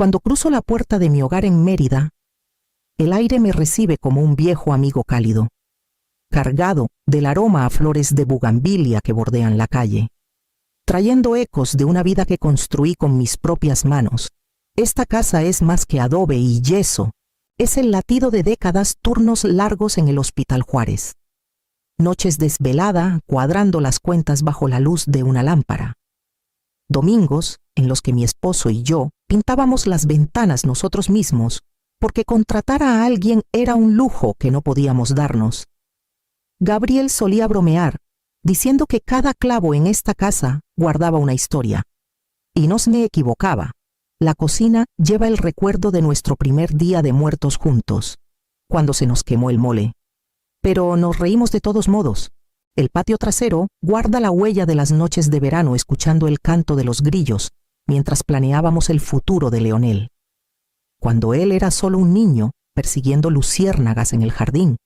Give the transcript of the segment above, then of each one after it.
Cuando cruzo la puerta de mi hogar en Mérida, el aire me recibe como un viejo amigo cálido, cargado del aroma a flores de bugambilia que bordean la calle, trayendo ecos de una vida que construí con mis propias manos. Esta casa es más que adobe y yeso, es el latido de décadas, turnos largos en el Hospital Juárez, noches desvelada cuadrando las cuentas bajo la luz de una lámpara, domingos en los que mi esposo y yo pintábamos las ventanas nosotros mismos, porque contratar a alguien era un lujo que no podíamos darnos. Gabriel solía bromear, diciendo que cada clavo en esta casa guardaba una historia. Y no se me equivocaba. La cocina lleva el recuerdo de nuestro primer día de muertos juntos, cuando se nos quemó el mole. Pero nos reímos de todos modos. El patio trasero guarda la huella de las noches de verano escuchando el canto de los grillos, mientras planeábamos el futuro de Leonel. Cuando él era solo un niño, persiguiendo luciérnagas en el jardín.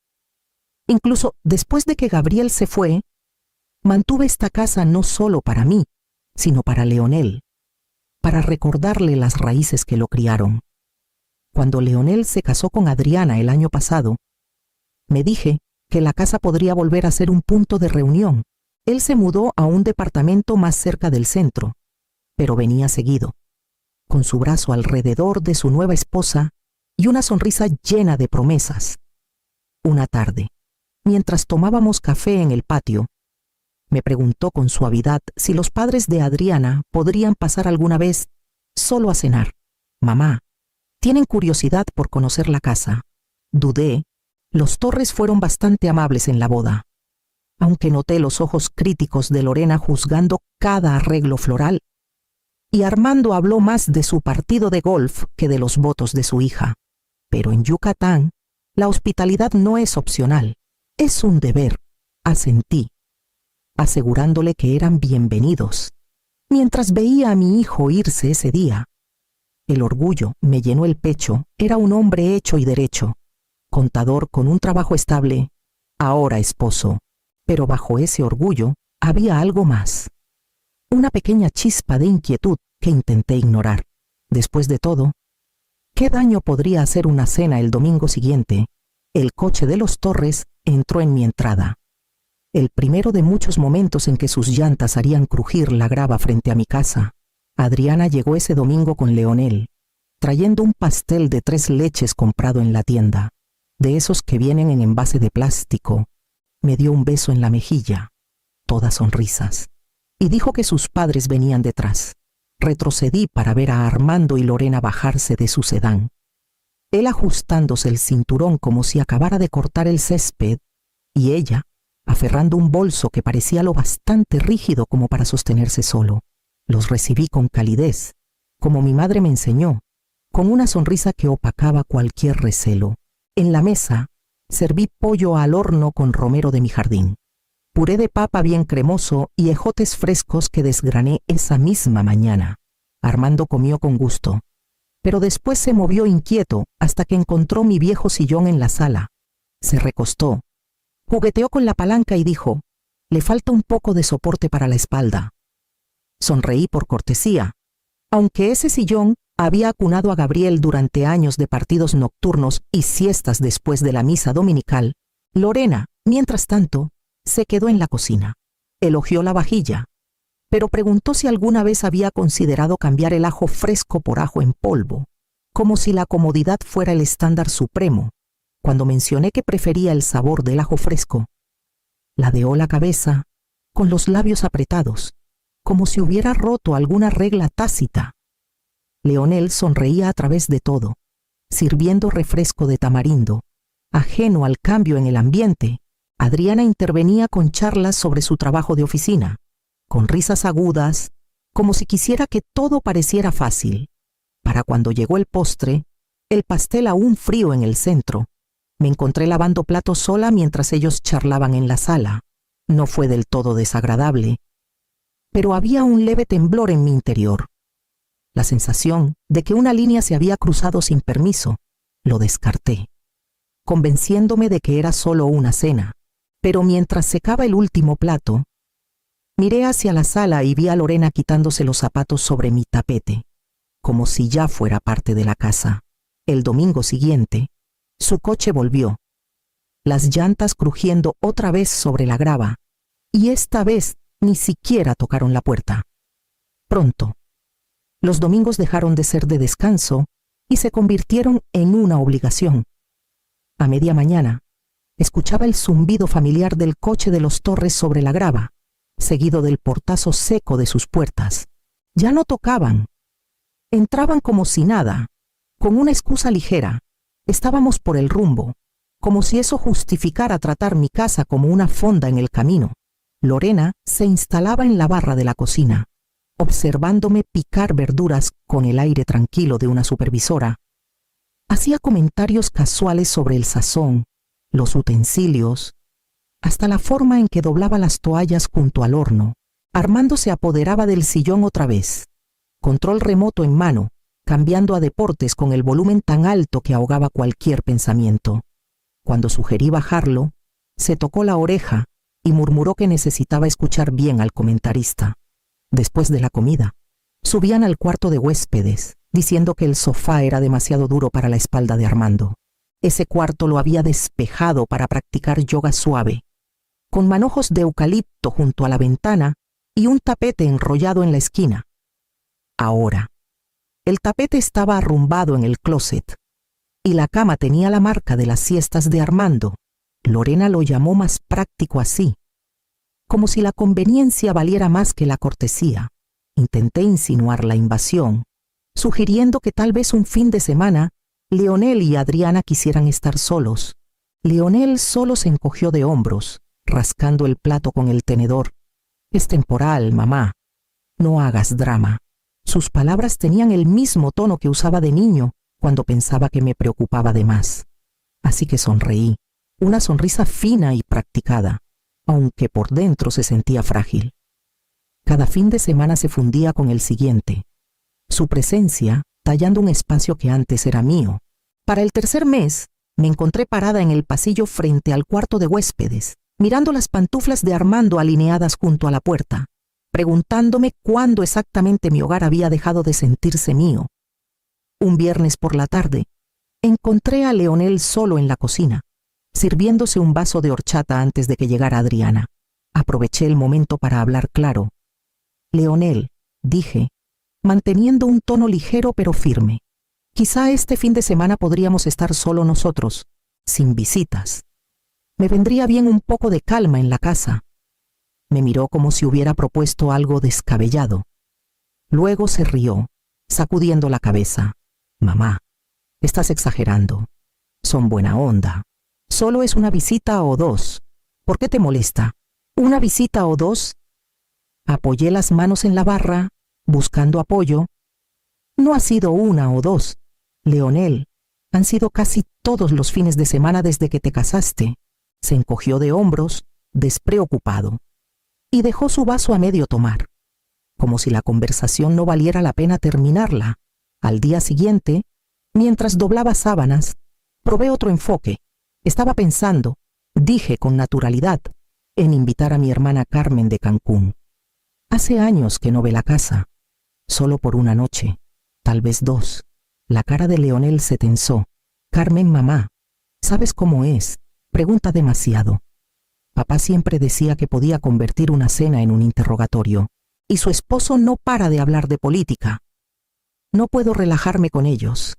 Incluso después de que Gabriel se fue, mantuve esta casa no solo para mí, sino para Leonel, para recordarle las raíces que lo criaron. Cuando Leonel se casó con Adriana el año pasado, me dije que la casa podría volver a ser un punto de reunión. Él se mudó a un departamento más cerca del centro, pero venía seguido, con su brazo alrededor de su nueva esposa y una sonrisa llena de promesas. Una tarde, mientras tomábamos café en el patio, me preguntó con suavidad si los padres de Adriana podrían pasar alguna vez solo a cenar. Mamá, ¿tienen curiosidad por conocer la casa? Dudé. Los Torres fueron bastante amables en la boda, aunque noté los ojos críticos de Lorena juzgando cada arreglo floral, y Armando habló más de su partido de golf que de los votos de su hija. Pero en Yucatán, la hospitalidad no es opcional, es un deber, asentí, asegurándole que eran bienvenidos. Mientras veía a mi hijo irse ese día, el orgullo me llenó el pecho. Era un hombre hecho y derecho, contador con un trabajo estable, ahora esposo. Pero bajo ese orgullo había algo más. Una pequeña chispa de inquietud que intenté ignorar. Después de todo, ¿qué daño podría hacer una cena el domingo siguiente? El coche de los Torres entró en mi entrada. El primero de muchos momentos en que sus llantas harían crujir la grava frente a mi casa. Adriana llegó ese domingo con Leonel, trayendo un pastel de 3 leches comprado en la tienda, de esos que vienen en envase de plástico. Me dio un beso en la mejilla, todas sonrisas, y dijo que sus padres venían detrás. Retrocedí para ver a Armando y Lorena bajarse de su sedán, él ajustándose el cinturón como si acabara de cortar el césped, y ella aferrando un bolso que parecía lo bastante rígido como para sostenerse solo. Los recibí con calidez, como mi madre me enseñó, con una sonrisa que opacaba cualquier recelo. En la mesa serví pollo al horno con romero de mi jardín, puré de papa bien cremoso y ejotes frescos que desgrané esa misma mañana. Armando comió con gusto, pero después se movió inquieto hasta que encontró mi viejo sillón en la sala. Se recostó, jugueteó con la palanca y dijo: «Le falta un poco de soporte para la espalda». Sonreí por cortesía. Aunque ese sillón había acunado a Gabriel durante años de partidos nocturnos y siestas después de la misa dominical, Lorena, mientras tanto, se quedó en la cocina. Elogió la vajilla, pero preguntó si alguna vez había considerado cambiar el ajo fresco por ajo en polvo, como si la comodidad fuera el estándar supremo. Cuando mencioné que prefería el sabor del ajo fresco, ladeó la cabeza con los labios apretados, como si hubiera roto alguna regla tácita. Leonel sonreía a través de todo, sirviendo refresco de tamarindo. Ajeno al cambio en el ambiente, Adriana intervenía con charlas sobre su trabajo de oficina, con risas agudas, como si quisiera que todo pareciera fácil. Para cuando llegó el postre, el pastel aún frío en el centro, me encontré lavando platos sola mientras ellos charlaban en la sala. No fue del todo desagradable, pero había un leve temblor en mi interior. La sensación de que una línea se había cruzado sin permiso. Lo descarté, convenciéndome de que era solo una cena. Pero mientras secaba el último plato, miré hacia la sala y vi a Lorena quitándose los zapatos sobre mi tapete, como si ya fuera parte de la casa. El domingo siguiente, su coche volvió, las llantas crujiendo otra vez sobre la grava, y esta vez ni siquiera tocaron la puerta. Pronto, los domingos dejaron de ser de descanso y se convirtieron en una obligación. A media mañana, escuchaba el zumbido familiar del coche de los Torres sobre la grava, seguido del portazo seco de sus puertas. Ya no tocaban. Entraban como si nada, con una excusa ligera. Estábamos por el rumbo, como si eso justificara tratar mi casa como una fonda en el camino. Lorena se instalaba en la barra de la cocina, observándome picar verduras con el aire tranquilo de una supervisora. Hacía comentarios casuales sobre el sazón, los utensilios, hasta la forma en que doblaba las toallas junto al horno. Armando se apoderaba del sillón otra vez, control remoto en mano, cambiando a deportes con el volumen tan alto que ahogaba cualquier pensamiento. Cuando sugerí bajarlo, se tocó la oreja y murmuró que necesitaba escuchar bien al comentarista. Después de la comida, subían al cuarto de huéspedes, diciendo que el sofá era demasiado duro para la espalda de Armando. Ese cuarto lo había despejado para practicar yoga suave, con manojos de eucalipto junto a la ventana y un tapete enrollado en la esquina. Ahora, el tapete estaba arrumbado en el closet y la cama tenía la marca de las siestas de Armando. Lorena lo llamó más práctico así, como si la conveniencia valiera más que la cortesía. Intenté insinuar la invasión, sugiriendo que tal vez un fin de semana Leonel y Adriana quisieran estar solos. Leonel solo se encogió de hombros, rascando el plato con el tenedor. «Es temporal, mamá. No hagas drama». Sus palabras tenían el mismo tono que usaba de niño cuando pensaba que me preocupaba de más. Así que sonreí, una sonrisa fina y practicada, aunque por dentro se sentía frágil. Cada fin de semana se fundía con el siguiente, su presencia tallando un espacio que antes era mío. Para el tercer mes, me encontré parada en el pasillo frente al cuarto de huéspedes, mirando las pantuflas de Armando alineadas junto a la puerta, preguntándome cuándo exactamente mi hogar había dejado de sentirse mío. Un viernes por la tarde, encontré a Leonel solo en la cocina, sirviéndose un vaso de horchata antes de que llegara Adriana. Aproveché el momento para hablar claro. «Leonel», dije, manteniendo un tono ligero pero firme, «quizá este fin de semana podríamos estar solo nosotros, sin visitas. Me vendría bien un poco de calma en la casa». Me miró como si hubiera propuesto algo descabellado. Luego se rió, sacudiendo la cabeza. «Mamá, estás exagerando. Son buena onda. Solo es una visita o dos. ¿Por qué te molesta? ¿Una visita o dos?» Apoyé las manos en la barra, buscando apoyo. «No ha sido una o dos, Leonel. Han sido casi todos los fines de semana desde que te casaste». Se encogió de hombros, despreocupado, y dejó su vaso a medio tomar, como si la conversación no valiera la pena terminarla. Al día siguiente, mientras doblaba sábanas, probé otro enfoque. Estaba pensando, dije con naturalidad, en invitar a mi hermana Carmen de Cancún. Hace años que no ve la casa, solo por una noche, tal vez dos. La cara de Leonel se tensó. «Carmen, mamá, ¿sabes cómo es? Pregunta demasiado». Papá siempre decía que podía convertir una cena en un interrogatorio, y su esposo no para de hablar de política. No puedo relajarme con ellos.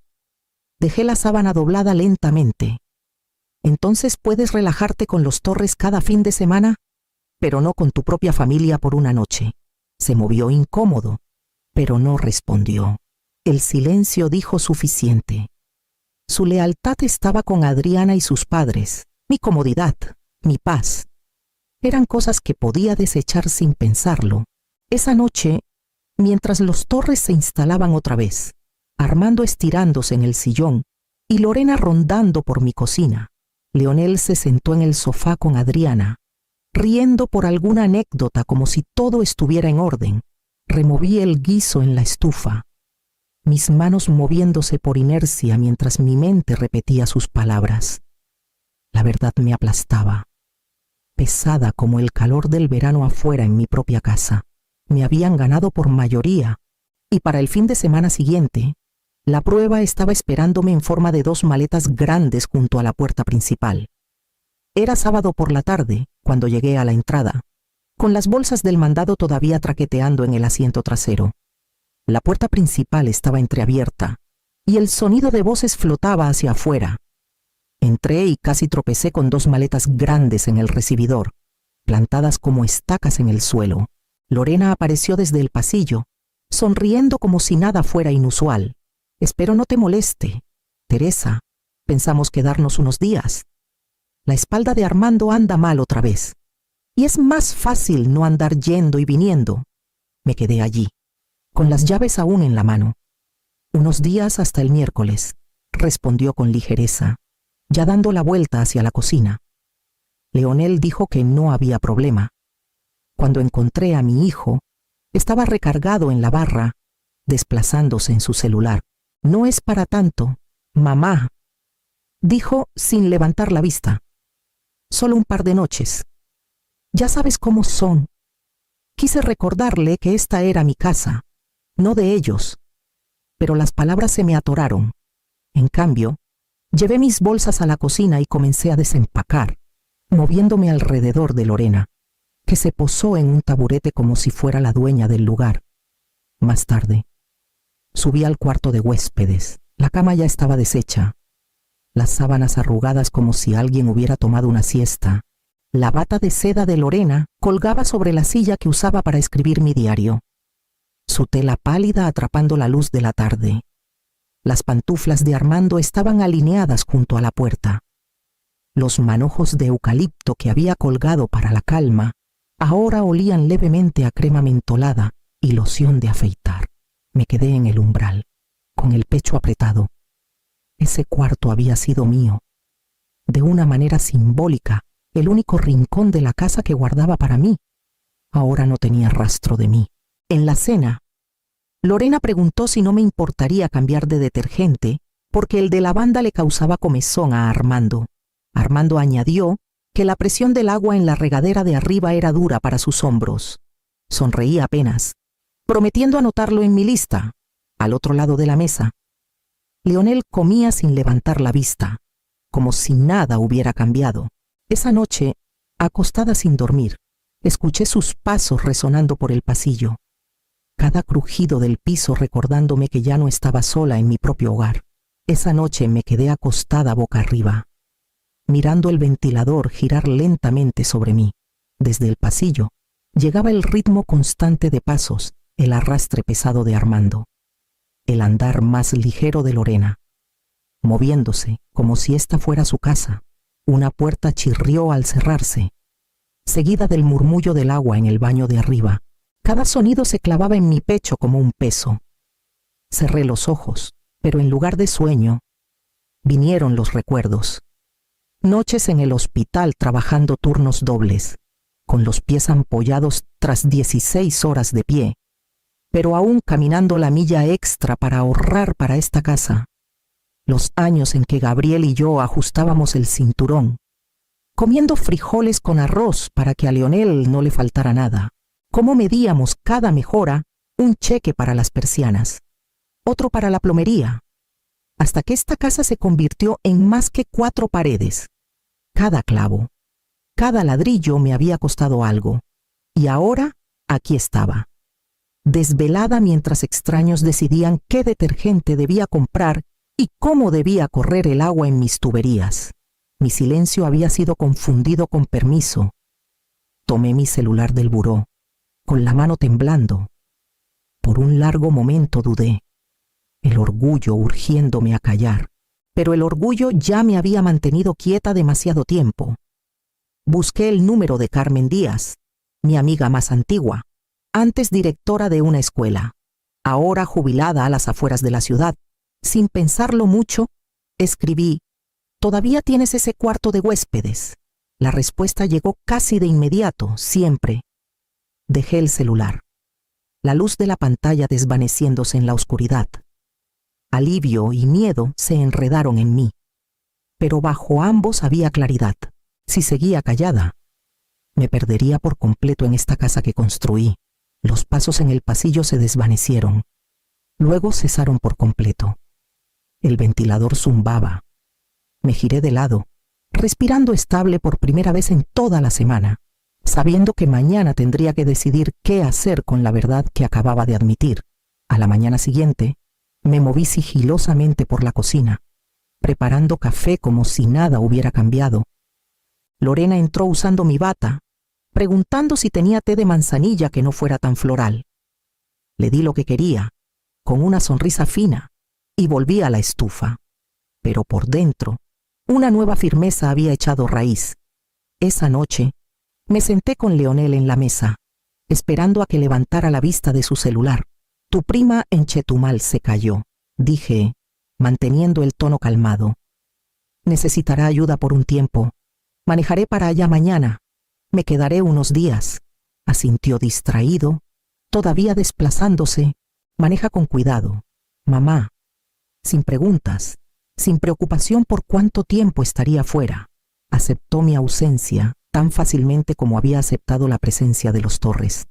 Dejé la sábana doblada lentamente. «¿Entonces puedes relajarte con los Torres cada fin de semana? Pero no con tu propia familia por una noche». Se movió incómodo, pero no respondió. El silencio dijo suficiente. Su lealtad estaba con Adriana y sus padres, mi comodidad, mi paz. Eran cosas que podía desechar sin pensarlo. Esa noche, mientras los Torres se instalaban otra vez, Armando estirándose en el sillón y Lorena rondando por mi cocina, Leonel se sentó en el sofá con Adriana, riendo por alguna anécdota como si todo estuviera en orden. Removí el guiso en la estufa, mis manos moviéndose por inercia mientras mi mente repetía sus palabras. La verdad me aplastaba, pesada como el calor del verano afuera en mi propia casa. Me habían ganado por mayoría, Y para el fin de semana siguiente, la prueba estaba esperándome en forma de 2 maletas grandes junto a la puerta principal. Era sábado por la tarde cuando llegué a la entrada, con las bolsas del mandado todavía traqueteando en el asiento trasero. La puerta principal estaba entreabierta y el sonido de voces flotaba hacia afuera. Entré y casi tropecé con 2 maletas grandes en el recibidor, plantadas como estacas en el suelo. Lorena apareció desde el pasillo, sonriendo como si nada fuera inusual. «Espero no te moleste, Teresa. Pensamos quedarnos unos días. La espalda de Armando anda mal otra vez. Y es más fácil no andar yendo y viniendo». Me quedé allí, con las llaves aún en la mano. «Unos días hasta el miércoles», respondió con ligereza, ya dando la vuelta hacia la cocina. Leonel dijo que no había problema. Cuando encontré a mi hijo, estaba recargado en la barra, desplazándose en su celular. «No es para tanto, mamá», dijo sin levantar la vista. «Solo un par de noches. Ya sabes cómo son». Quise recordarle que esta era mi casa, no de ellos, pero las palabras se me atoraron. En cambio, llevé mis bolsas a la cocina y comencé a desempacar, moviéndome alrededor de Lorena, que se posó en un taburete como si fuera la dueña del lugar. Más tarde, subí al cuarto de huéspedes. La cama ya estaba deshecha, las sábanas arrugadas como si alguien hubiera tomado una siesta. La bata de seda de Lorena colgaba sobre la silla que usaba para escribir mi diario, su tela pálida atrapando la luz de la tarde. Las pantuflas de Armando estaban alineadas junto a la puerta. Los manojos de eucalipto que había colgado para la calma ahora olían levemente a crema mentolada y loción de afeitar. Me quedé en el umbral, con el pecho apretado. Ese cuarto había sido mío. De una manera simbólica, el único rincón de la casa que guardaba para mí. Ahora no tenía rastro de mí. En la cena, Lorena preguntó si no me importaría cambiar de detergente porque el de lavanda le causaba comezón a Armando. Armando añadió que la presión del agua en la regadera de arriba era dura para sus hombros. Sonreí apenas, prometiendo anotarlo en mi lista, al otro lado de la mesa. Leonel comía sin levantar la vista, como si nada hubiera cambiado. Esa noche, acostada sin dormir, escuché sus pasos resonando por el pasillo, cada crujido del piso recordándome que ya no estaba sola en mi propio hogar. Esa noche me quedé acostada boca arriba, mirando el ventilador girar lentamente sobre mí. Desde el pasillo llegaba el ritmo constante de pasos, el arrastre pesado de Armando, el andar más ligero de Lorena, moviéndose como si esta fuera su casa. Una puerta chirrió al cerrarse, seguida del murmullo del agua en el baño de arriba. Cada sonido se clavaba en mi pecho como un peso. Cerré los ojos, pero en lugar de sueño, vinieron los recuerdos. Noches en el hospital trabajando turnos dobles, con los pies ampollados tras 16 horas de pie, pero aún caminando la milla extra para ahorrar para esta casa. Los años en que Gabriel y yo ajustábamos el cinturón, comiendo frijoles con arroz para que a Leonel no le faltara nada. Cómo medíamos cada mejora, un cheque para las persianas, otro para la plomería, hasta que esta casa se convirtió en más que 4 paredes. Cada clavo, cada ladrillo me había costado algo, y ahora aquí estaba, desvelada mientras extraños decidían qué detergente debía comprar y cómo debía correr el agua en mis tuberías. Mi silencio había sido confundido con permiso. Tomé mi celular del buró, con la mano temblando. Por un largo momento dudé, el orgullo urgiéndome a callar, pero el orgullo ya me había mantenido quieta demasiado tiempo. Busqué el número de Carmen Díaz, mi amiga más antigua, antes directora de una escuela, ahora jubilada a las afueras de la ciudad. Sin pensarlo mucho, escribí: «¿Todavía tienes ese cuarto de huéspedes?». La respuesta llegó casi de inmediato, siempre. Dejé el celular, la luz de la pantalla desvaneciéndose en la oscuridad. Alivio y miedo se enredaron en mí, pero bajo ambos había claridad. Si seguía callada, me perdería por completo en esta casa que construí. Los pasos en el pasillo se desvanecieron. Luego cesaron por completo. El ventilador zumbaba. Me giré de lado, respirando estable por primera vez en toda la semana, sabiendo que mañana tendría que decidir qué hacer con la verdad que acababa de admitir. A la mañana siguiente, me moví sigilosamente por la cocina, preparando café como si nada hubiera cambiado. Lorena entró usando mi bata, preguntando si tenía té de manzanilla que no fuera tan floral. Le di lo que quería, con una sonrisa fina, y volví a la estufa. Pero por dentro, una nueva firmeza había echado raíz. Esa noche, me senté con Leonel en la mesa, esperando a que levantara la vista de su celular. Tu prima en Chetumal se cayó, dije, manteniendo el tono calmado. Necesitará ayuda por un tiempo. Manejaré para allá mañana. Me quedaré unos días, asintió distraído, todavía desplazándose. Maneja con cuidado, mamá, sin preguntas, sin preocupación por cuánto tiempo estaría fuera. Aceptó mi ausencia tan fácilmente como había aceptado la presencia de los Torres.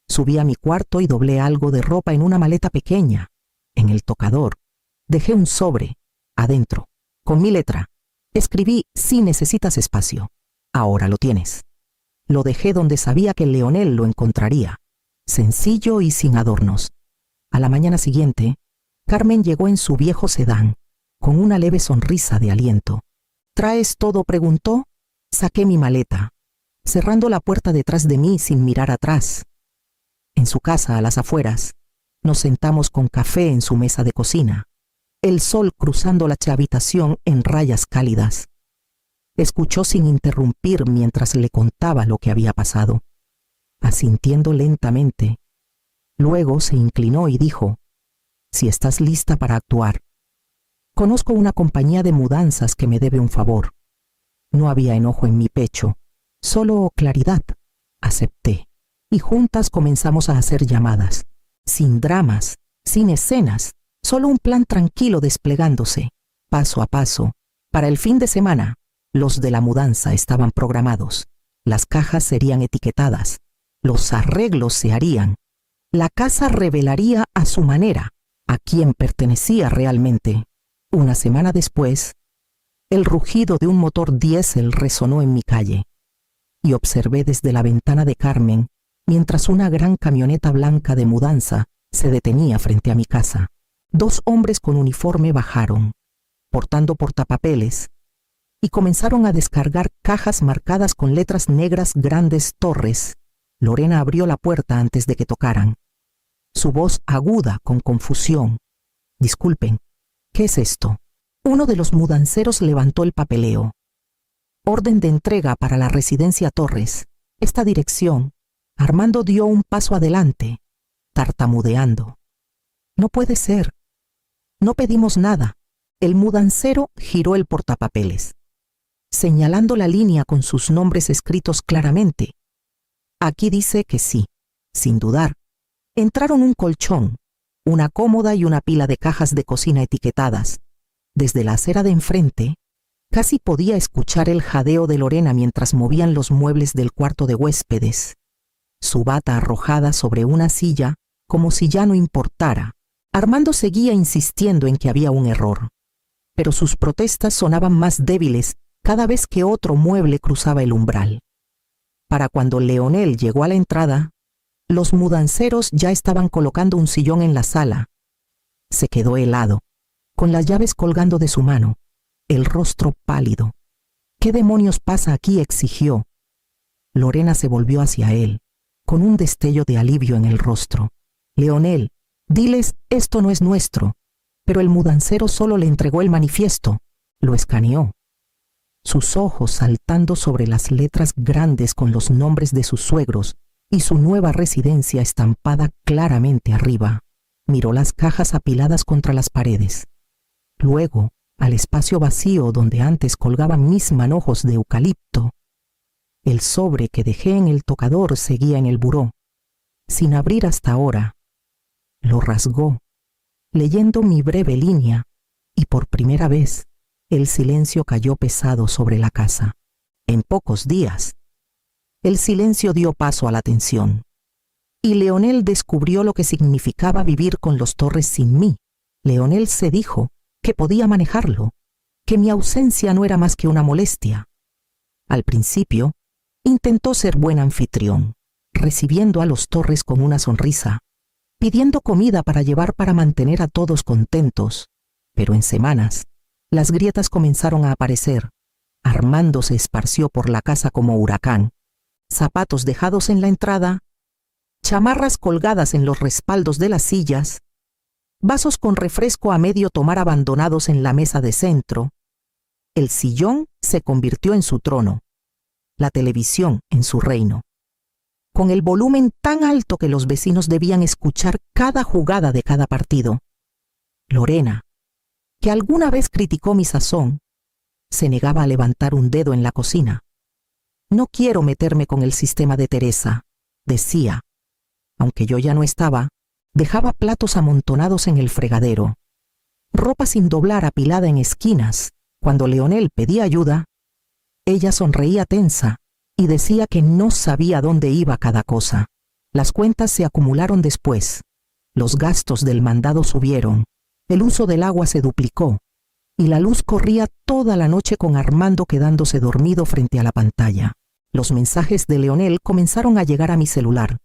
Subí a mi cuarto y doblé algo de ropa en una maleta pequeña. En el tocador, dejé un sobre, adentro, con mi letra. Escribí, si necesitas espacio. Ahora lo tienes. Lo dejé donde sabía que Leonel lo encontraría, sencillo y sin adornos. A la mañana siguiente, Carmen llegó en su viejo sedán, con una leve sonrisa de aliento. ¿Traes todo?, preguntó. Saqué mi maleta, cerrando la puerta detrás de mí sin mirar atrás. En su casa, a las afueras, nos sentamos con café en su mesa de cocina, el sol cruzando la habitación en rayas cálidas. Escuchó sin interrumpir mientras le contaba lo que había pasado, asintiendo lentamente. Luego se inclinó y dijo, si estás lista para actuar. Conozco una compañía de mudanzas que me debe un favor. No había enojo en mi pecho, solo claridad. Acepté, y juntas comenzamos a hacer llamadas, sin dramas, sin escenas, solo un plan tranquilo desplegándose, paso a paso. Para el fin de semana, los de la mudanza estaban programados, las cajas serían etiquetadas, los arreglos se harían. La casa revelaría a su manera a quién pertenecía realmente. Una semana después, el rugido de un motor diésel resonó en mi calle y observé desde la ventana de Carmen mientras una gran camioneta blanca de mudanza se detenía frente a mi casa. 2 hombres con uniforme bajaron, portando portapapeles, y comenzaron a descargar cajas marcadas con letras negras grandes Torres. Lorena abrió la puerta antes de que tocaran. Su voz aguda con confusión. Disculpen, ¿qué es esto? Uno de los mudanceros levantó el papeleo. Orden de entrega para la residencia Torres. Esta dirección. Armando dio un paso adelante, tartamudeando. No puede ser. No pedimos nada. El mudancero giró el portapapeles, señalando la línea con sus nombres escritos claramente. Aquí dice que sí, sin dudar. Entraron un colchón, una cómoda y una pila de cajas de cocina etiquetadas. Desde la acera de enfrente, casi podía escuchar el jadeo de Lorena mientras movían los muebles del cuarto de huéspedes. Su bata arrojada sobre una silla como si ya no importara. Armando seguía insistiendo en que había un error, pero sus protestas sonaban más débiles cada vez que otro mueble cruzaba el umbral. Para cuando Leonel llegó a la entrada, los mudanceros ya estaban colocando un sillón en la sala. Se quedó helado, con las llaves colgando de su mano, el rostro pálido. ¿Qué demonios pasa aquí?, exigió. Lorena se volvió hacia él, con un destello de alivio en el rostro. Leonel, diles, esto no es nuestro. Pero el mudancero solo le entregó el manifiesto. Lo escaneó. Sus ojos saltando sobre las letras grandes con los nombres de sus suegros y su nueva residencia estampada claramente arriba. Miró las cajas apiladas contra las paredes. Luego, al espacio vacío donde antes colgaban mis manojos de eucalipto. El sobre que dejé en el tocador seguía en el buró, sin abrir hasta ahora. Lo rasgó, leyendo mi breve línea, y por primera vez, el silencio cayó pesado sobre la casa. En pocos días, el silencio dio paso a la tensión. y Leonel descubrió lo que significaba vivir con los Torres sin mí. Leonel se dijo que podía manejarlo, que mi ausencia no era más que una molestia. Al principio, intentó ser buen anfitrión, recibiendo a los Torres con una sonrisa, pidiendo comida para llevar para mantener a todos contentos, pero en semanas, las grietas comenzaron a aparecer. Armando se esparció por la casa como huracán, zapatos dejados en la entrada, chamarras colgadas en los respaldos de las sillas, vasos con refresco a medio tomar abandonados en la mesa de centro. El sillón se convirtió en su trono, la televisión en su reino, con el volumen tan alto que los vecinos debían escuchar cada jugada de cada partido. Lorena, que alguna vez criticó mi sazón, se negaba a levantar un dedo en la cocina. No quiero meterme con el sistema de Teresa, decía. Aunque yo ya no estaba, dejaba platos amontonados en el fregadero, ropa sin doblar apilada en esquinas. Cuando Leonel pedía ayuda, ella sonreía tensa y decía que no sabía dónde iba cada cosa. Las cuentas se acumularon después. Los gastos del mandado subieron, el uso del agua se duplicó y la luz corría toda la noche con Armando quedándose dormido frente a la pantalla. Los mensajes de Leonel comenzaron a llegar a mi celular.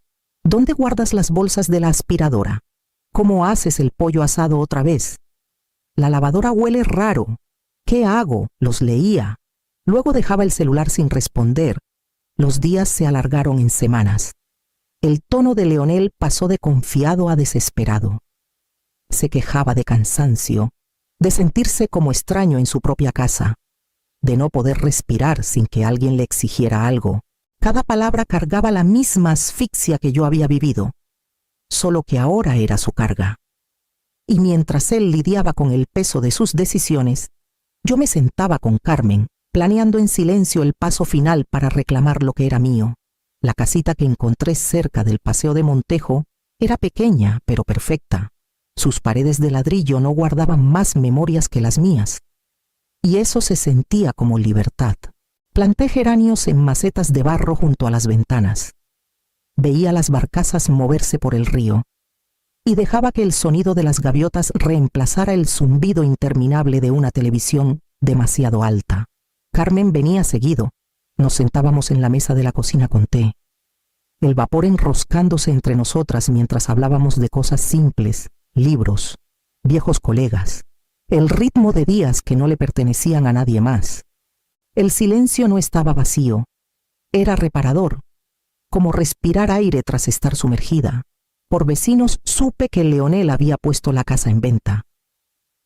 ¿Dónde guardas las bolsas de la aspiradora? ¿Cómo haces el pollo asado otra vez? La lavadora huele raro. ¿Qué hago? Los leía. Luego dejaba el celular sin responder. Los días se alargaron en semanas. El tono de Leonel pasó de confiado a desesperado. Se quejaba de cansancio, de sentirse como extraño en su propia casa, de no poder respirar sin que alguien le exigiera algo. Cada palabra cargaba la misma asfixia que yo había vivido, solo que ahora era su carga. Y mientras él lidiaba con el peso de sus decisiones, yo me sentaba con Carmen, planeando en silencio el paso final para reclamar lo que era mío. La casita que encontré cerca del Paseo de Montejo era pequeña, pero perfecta. Sus paredes de ladrillo no guardaban más memorias que las mías, y eso se sentía como libertad. Planté geranios en macetas de barro junto a las ventanas. Veía las barcazas moverse por el río, y dejaba que el sonido de las gaviotas reemplazara el zumbido interminable de una televisión demasiado alta. Carmen venía seguido. Nos sentábamos en la mesa de la cocina con té, el vapor enroscándose entre nosotras mientras hablábamos de cosas simples, libros, viejos colegas, el ritmo de días que no le pertenecían a nadie más. El silencio no estaba vacío, era reparador, como respirar aire tras estar sumergida. Por vecinos supe que Leonel había puesto la casa en venta.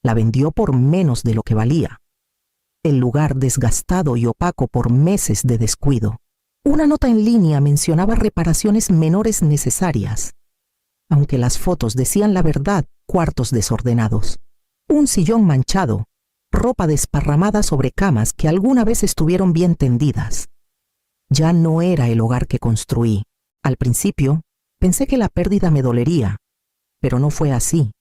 La vendió por menos de lo que valía. El lugar desgastado y opaco por meses de descuido. Una nota en línea mencionaba reparaciones menores necesarias. Aunque las fotos decían la verdad, cuartos desordenados, un sillón manchado, ropa desparramada sobre camas que alguna vez estuvieron bien tendidas. Ya no era el hogar que construí. Al principio, pensé que la pérdida me dolería, pero no fue así.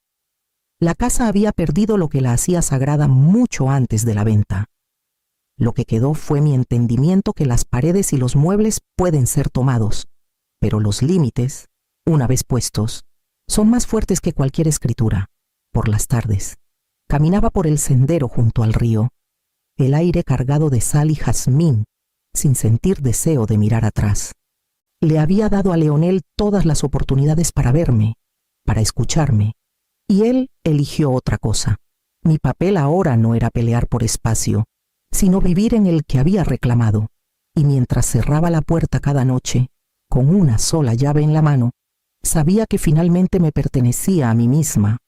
La casa había perdido lo que la hacía sagrada mucho antes de la venta. Lo que quedó fue mi entendimiento que las paredes y los muebles pueden ser tomados, pero los límites, una vez puestos, son más fuertes que cualquier escritura. Por las tardes, caminaba por el sendero junto al río, el aire cargado de sal y jazmín, sin sentir deseo de mirar atrás. Le había dado a Leonel todas las oportunidades para verme, para escucharme, y él eligió otra cosa. Mi papel ahora no era pelear por espacio, sino vivir en el que había reclamado, y mientras cerraba la puerta cada noche, con una sola llave en la mano, sabía que finalmente me pertenecía a mí misma,